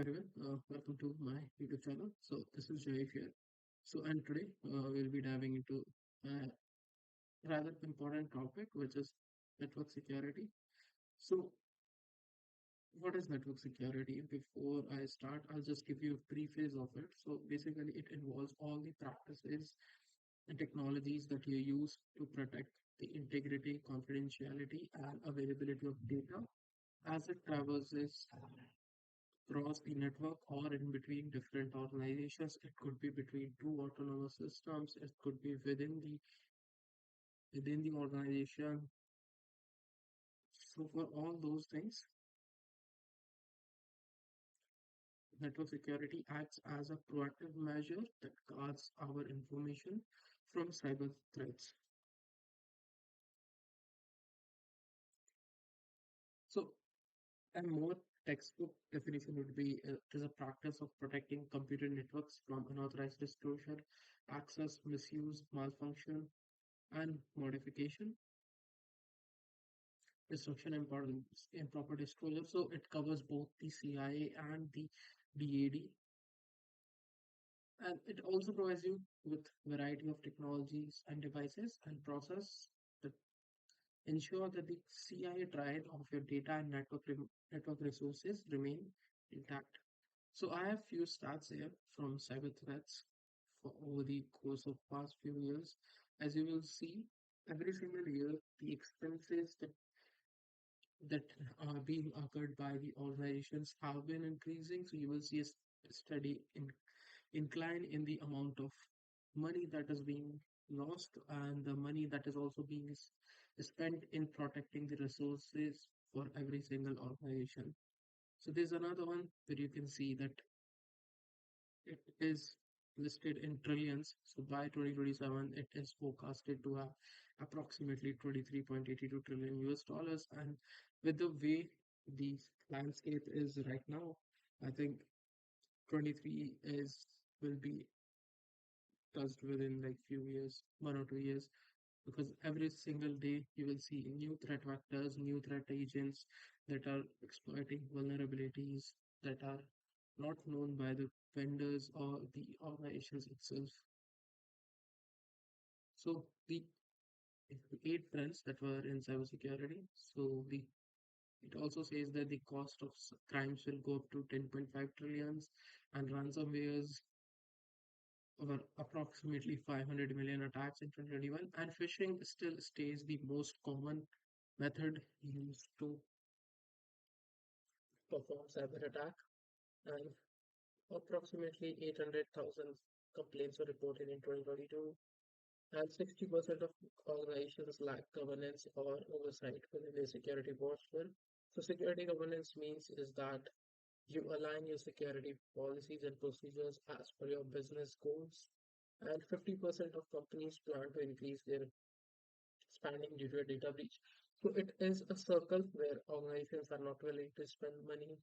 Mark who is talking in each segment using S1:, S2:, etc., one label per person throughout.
S1: everyone, welcome to my YouTube channel. So this is Jay here. And today we'll be diving into a rather important topic, which is network security. So what is network security? Before I start, I'll just give you a brief of it. So basically, it involves all the practices and technologies that you use to protect the integrity, confidentiality, and availability of data as it traverses across the network or in between different organizations. It could be between two autonomous systems. It could be within the organization. So for all those things, network security acts as a proactive measure that guards our information from cyber threats. So a more textbook definition would be it is a practice of protecting computer networks from unauthorized disclosure, access, misuse, malfunction, and modification. Destruction and improper disclosure. So it covers both the CIA and the DAD, and it also provides you with variety of technologies and devices and process that ensure that the CIA triad of your data and network resources remain intact. So I have few stats here from cyber threats for over the course of past few years. As you will see, every single year the expenses that are being occurred by the organizations have been increasing. So you will see a steady incline in the amount of money that is being lost and the money that is also being spent in protecting the resources for every single organization. So there's another one where you can see that it is listed in trillions. So by 2027, it is forecasted to have approximately 23.82 trillion US dollars. And with the way the landscape is right now, I think 23 is will be touched within like few years, 1 or 2 years, because every single day you will see new threat vectors, new threat agents that are exploiting vulnerabilities that are not known by the vendors or the organizations itself. So the eight trends that were in cybersecurity. So the it also says that the cost of crimes will go up to 10.5 trillions, and ransomwares over approximately 500 million attacks in 2021, and phishing still stays the most common method used to perform cyber attack, and approximately 800,000 complaints were reported in 2022, and 60% of organizations lack governance or oversight within their security posture. So security governance means is that you align your security policies and procedures as per your business goals, and 50% of companies plan to increase their spending due to a data breach. So it is a circle where organizations are not willing to spend money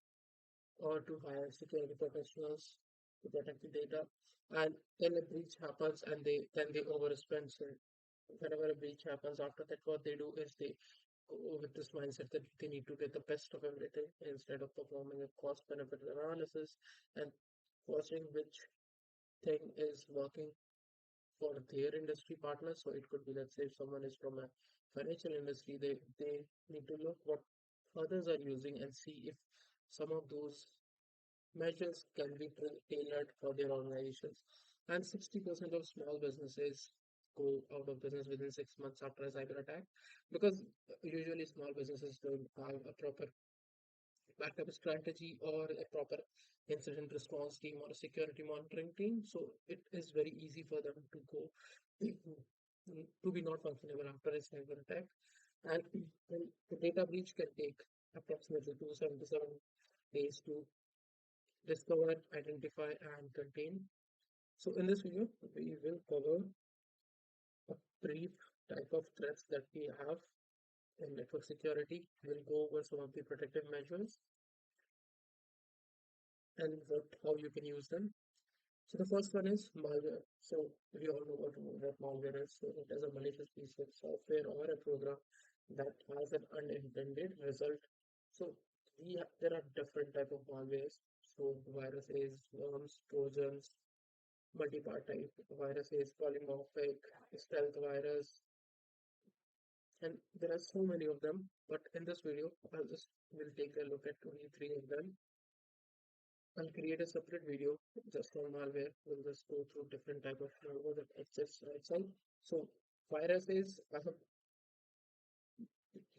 S1: or to hire security professionals to protect the data. And then a breach happens and they overspend. So whenever a breach happens, after that what they do is they go with this mindset that they need to get the best of everything instead of performing a cost benefit analysis and watching which thing is working for their industry partners. So it could be, let's say, if someone is from a financial industry, they need to look what others are using and see if some of those measures can be tailored for their organizations. And 60% of small businesses go out of business within 6 months after a cyber attack because usually small businesses don't have a proper backup strategy or a proper incident response team or a security monitoring team. So it is very easy for them to go to be not functionable after a cyber attack. And the data breach can take approximately 277 days to discover, identify, and contain. So in this video, we will cover a brief type of threats that we have in network security. We'll go over some of the protective measures and how you can use them. So the first one is malware. So we all know what malware is. So it is a malicious piece of software or a program that has an unintended result. So there are different type of malwares. So viruses, worms, trojans, multi-part type viruses, polymorphic, stealth virus, and there are so many of them. But in this video, will take a look at only three of them. I'll create a separate video just on malware. We'll just go through different type of malware that exists outside. So viruses, I have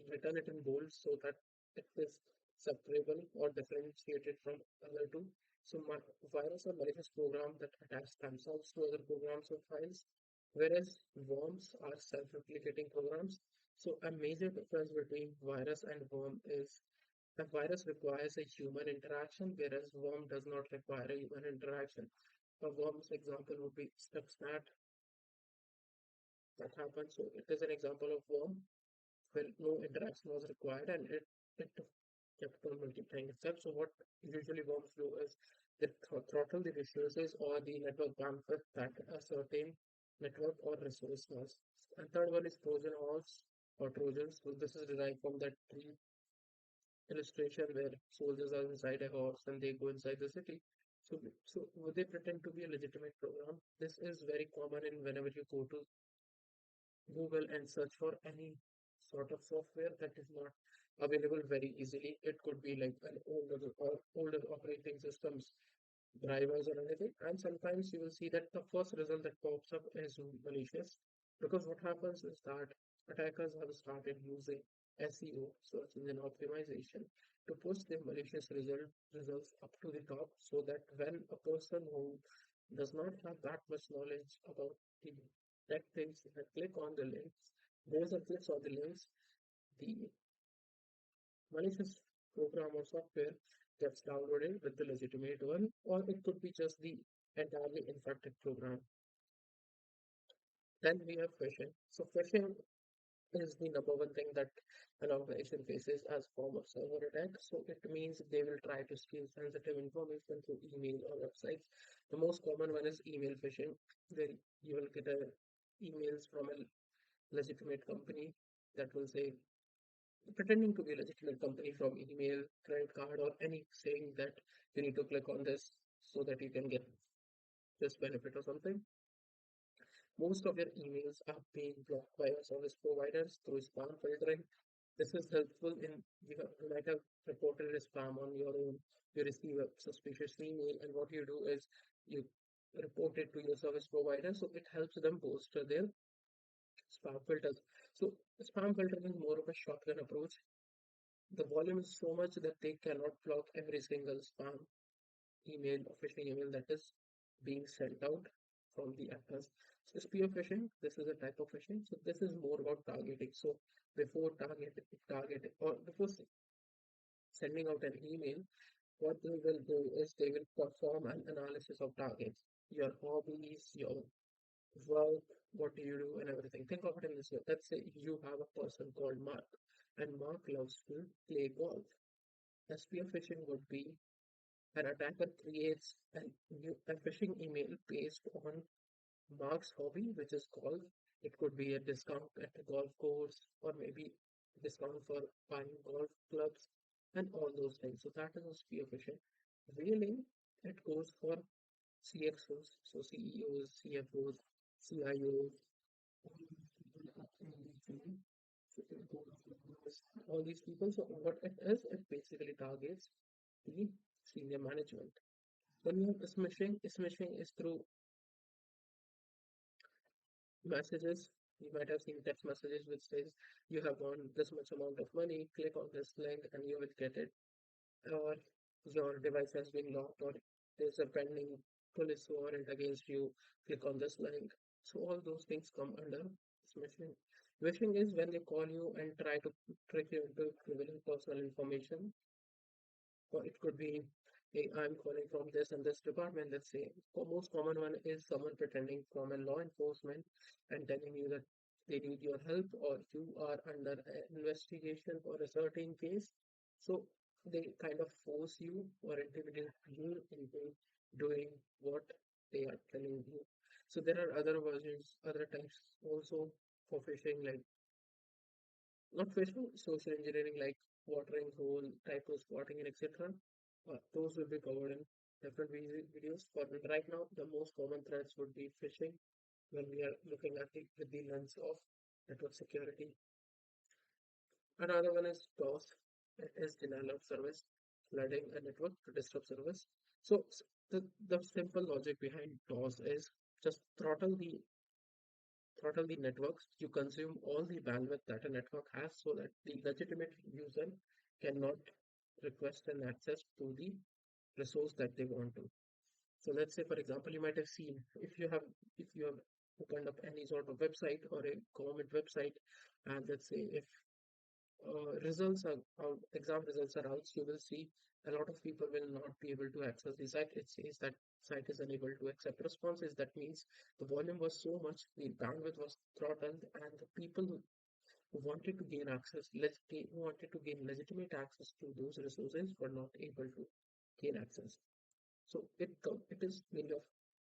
S1: written it in bold so that it is separable or differentiated from other two. So virus are malicious program that attach themselves to other programs or files, whereas worms are self-replicating programs. So a major difference between virus and worm is a virus requires a human interaction, whereas worm does not require a human interaction. A worm's example would be Stuxnet that happens. So it is an example of worm where no interaction was required and it kept on multiplying itself. So what usually worms do is they throttle the resources or the network bandwidth that a certain network or resource has. And third one is Trojan horse or Trojans. So this is derived from that tree illustration where soldiers are inside a horse and they go inside the city. So would they pretend to be a legitimate program? This is very common in whenever you go to Google and search for any sort of software that is not available very easily. It could be like an older operating systems, drivers or anything. And sometimes you will see that the first result that pops up is malicious. Because what happens is that attackers have started using SEO, search engine optimization, to push their malicious results up to the top so that when a person who does not have that much knowledge about the tech things that click on the links, goes and clicks on the links, the malicious program or software gets downloaded with the legitimate one, or it could be just the entirely infected program. Then we have phishing. So phishing is the number one thing that an organization faces as form of server attack. So it means they will try to steal sensitive information through email or websites. The most common one is email phishing, where you will get emails from a legitimate company that will say pretending to be a legitimate company from email, credit card, or any saying that you need to click on this so that you can get this benefit or something. Most of your emails are being blocked by your service providers through spam filtering. This is helpful in you might have reported a spam on your own. You receive a suspicious email, and what you do is you report it to your service provider, so it helps them bolster their spam filters. So spam filtering is more of a shotgun approach. The volume is so much that they cannot block every single spam email or phishing email that is being sent out from the hackers. So spear phishing, this is a type of phishing. So this is more about targeting. So before targeting or before sending out an email, what they will do is they will perform an analysis of targets, your hobbies, your work, what do you do, and everything. Think of it in this way. Let's say you have a person called Mark, and Mark loves to play golf. A spear phishing would be an attacker creates a phishing email based on Mark's hobby, which is golf. It could be a discount at a golf course, or maybe discount for buying golf clubs, and all those things. So that is a spear phishing. Really, it goes for CXOs, so CEOs, CFOs, CIOs, all these people. So what it is, it basically targets the senior management. When you have smishing is through messages. You might have seen text messages which says you have won this much amount of money, click on this link and you will get it. Or your device has been locked, or there's a pending police warrant against you, click on this link. So all those things come under smishing. Wishing is when they call you and try to trick you into revealing personal information, or it could be, hey, I'm calling from this and this department. Let's say the most common one is someone pretending from a law enforcement and telling you that they need your help or you are under an investigation for a certain case. So they kind of force you or intimidate you into doing what they are telling you. So there are other versions, other types also for phishing, like not phishing, social engineering, like watering hole, typo spotting, and etc. Those will be covered in different videos. For right now, the most common threats would be phishing when we are looking at it with the lens of network security. Another one is DOS. It is denial of service, flooding a network to disrupt service. So the simple logic behind DOS is just throttle the networks. You consume all the bandwidth that a network has so that the legitimate user cannot request an access to the resource that they want to. So let's say, for example, you might have seen if you have opened up any sort of website or a government website, and let's say if results are out, exam results are out, you will see a lot of people will not be able to access the site. It says that site is unable to accept responses. That means the volume was so much, the bandwidth was throttled, and the people who wanted to gain access, who wanted to gain legitimate access to those resources were not able to gain access. So it is mainly of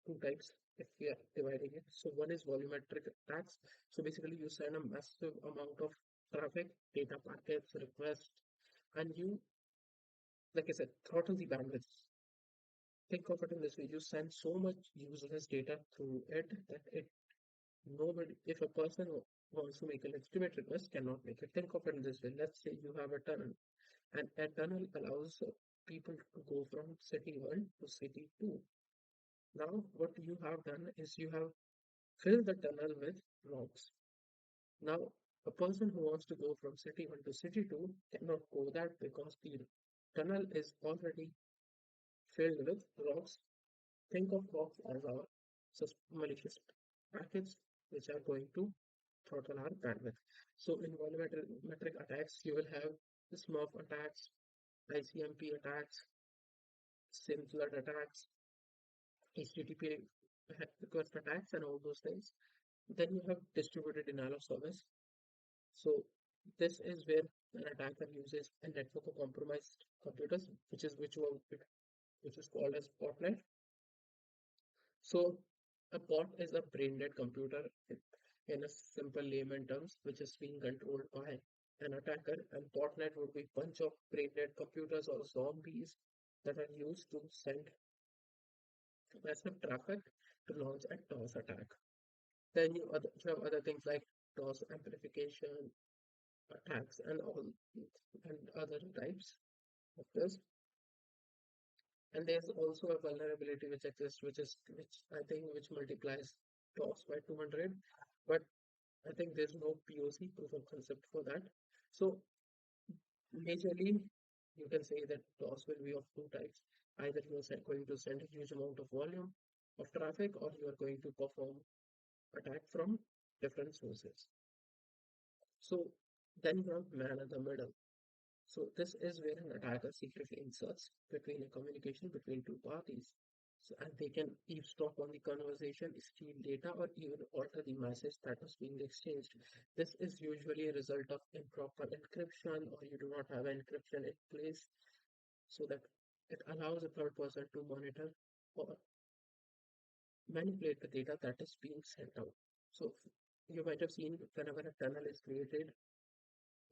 S1: two types if we are dividing it. So one is volumetric attacks. So basically you send a massive amount of traffic, data packets, requests, and you, like I said, throttle the bandwidth. Think of it in this way: you send so much useless data through it that it nobody, if a person wants to make a legitimate request, cannot make it. Think of it in this way: let's say you have a tunnel, and a tunnel allows people to go from city one to city two. Now, what you have done is you have filled the tunnel with rocks. Now, a person who wants to go from city 1 to city 2 cannot go that because the tunnel is already filled with rocks. Think of rocks as our malicious packets which are going to throttle our bandwidth. So, in volumetric attacks, you will have the Smurf attacks, ICMP attacks, SIM flood attacks, HTTP request attacks, and all those things. Then you have distributed denial of service. So this is where an attacker uses a network of compromised computers, which is called as botnet. So a bot is a brain dead computer in a simple layman terms, which is being controlled by an attacker. And botnet would be bunch of brain dead computers or zombies that are used to send massive traffic to launch a DOS attack. Then you have other things like DOS amplification, attacks, and other types of this. And there's also a vulnerability which exists, which I think which multiplies DOS by 200, but I think there's no POC, proof of concept, for that. So majorly, you can say that DOS will be of two types. Either you are going to send a huge amount of volume of traffic, or you are going to perform attack from different sources. So then you have man in the middle. So this is where an attacker secretly inserts between a communication between two parties. So, and they can eavesdrop on the conversation, steal data, or even alter the message that is being exchanged. This is usually a result of improper encryption, or you do not have encryption in place, so that it allows a third person to monitor or manipulate the data that is being sent out. So you might have seen whenever a tunnel is created,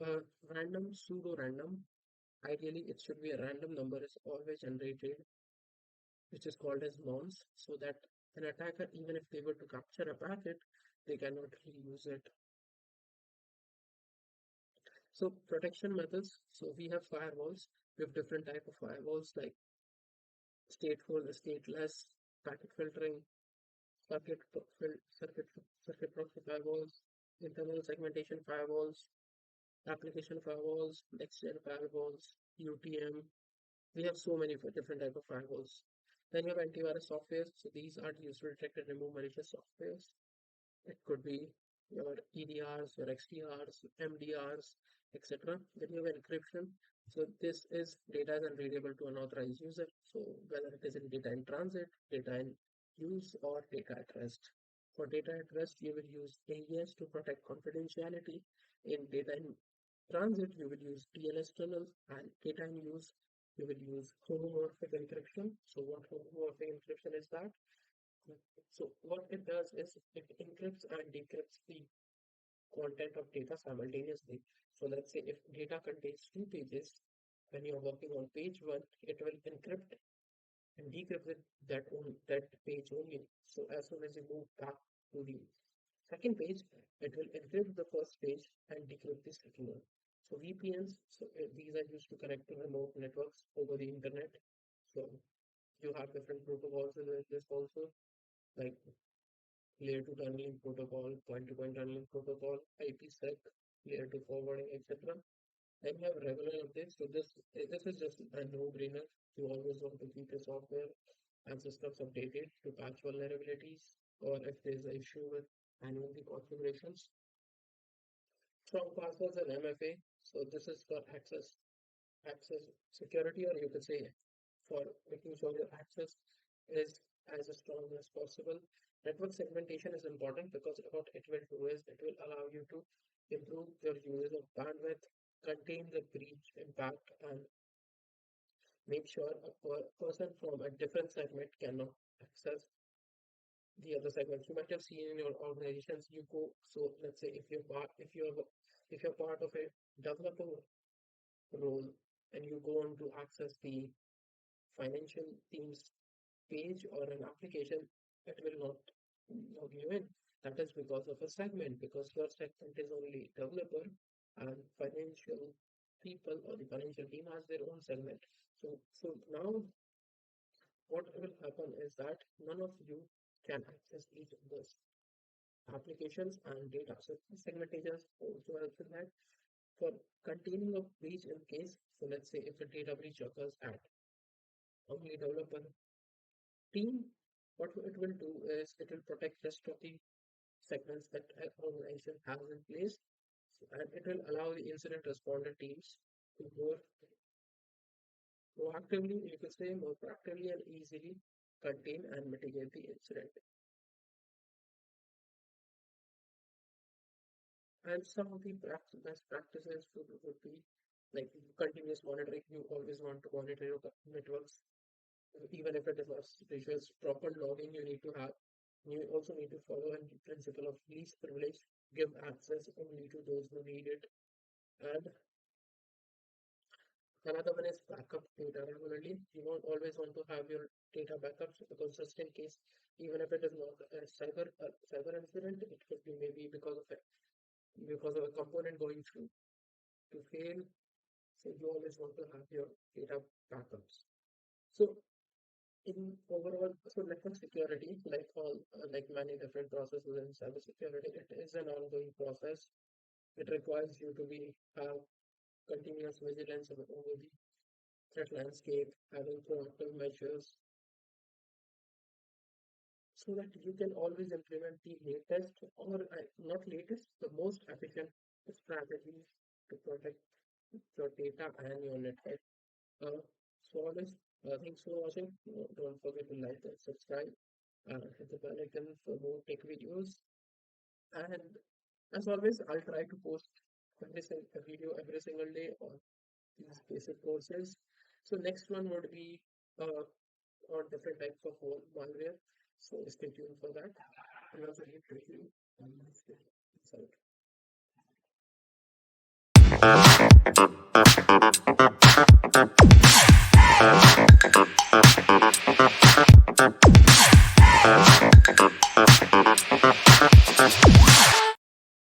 S1: a random pseudo-random, ideally it should be a random number, is always generated, which is called as nonce, so that an attacker, even if they were to capture a packet, they cannot reuse it. So protection methods. So we have firewalls. We have different type of firewalls like stateful, stateless, packet filtering, circuit proxy firewalls, internal segmentation firewalls, application firewalls, next-gen firewalls, UTM. We have so many different type of firewalls. Then you have antivirus software. So these are used to detect and remove malicious softwares. It could be your EDRs, your XDRs, MDRs, etc. Then you have encryption. So this is data is unreadable to unauthorized user. So whether it is in data in transit, data in use, or data at rest. For data at rest, you will use AES to protect confidentiality. In data in transit, you will use TLS tunnels, and data in use, you will use homomorphic encryption. So what homomorphic encryption is that? So what it does is it encrypts and decrypts the content of data simultaneously. So let's say if data contains two pages, when you're working on page one, it will encrypt and decrypt that page only. So as soon as you move back to the second page, it will encrypt the first page and decrypt the second one. So VPNs, these are used to connect to remote networks over the internet. So you have different protocols in this also, like layer 2 tunneling protocol, point-to-point tunneling protocol, IPsec, layer 2 forwarding, etc. Then you have regular updates. So this is just a no-brainer. You always want to keep your software and systems updated to patch vulnerabilities or if there's an issue with any of the configurations. Strong passwords and MFA. So this is for access security, or you could say for making sure your access is as strong as possible. Network segmentation is important because what it will do is it will allow you to improve your usage of bandwidth, contain the breach impact, and make sure a person from a different segment cannot access the other segments. You might have seen in your organizations, you go, so let's say if you're part of a developer role and you go on to access the financial team's page or an application, it will not log you in. That is because of a segment, because your segment is only developer and financial people or the financial team has their own segment. So now what will happen is that none of you can access each other's applications and data. So segmentation also helps in that for containing a breach in case. So let's say if a data breach occurs at only developer team, what it will do is it will protect rest of the segments that an organization has in place, and it will allow the incident responder teams to more proactively, you could say more proactively and easily contain and mitigate the incident. And some of the best practices would be like continuous monitoring. You always want to monitor your networks, even if it is not suspicious. Proper logging you need to have. You also need to follow a principle of least privilege, give access only to those who need it. And another one is backup data regularly. You won't always want to have your data backups because just in case, even if it is not a cyber incident, it could be maybe because of a component going through to fail. So you always want to have your data backups. So in overall, so network security, like many different processes in cybersecurity, it is an ongoing process. It requires you to have continuous vigilance over the threat landscape, having proactive measures, so that you can always implement the latest or not latest, the most efficient strategies to protect your data and your network. So always, thanks for watching. Don't forget to like and subscribe and hit the bell icon for more tech videos. And as always, I'll try to post a video every single day on these basic courses. So next one would be on different types of malware. So stay tuned for that. And also, review and inside.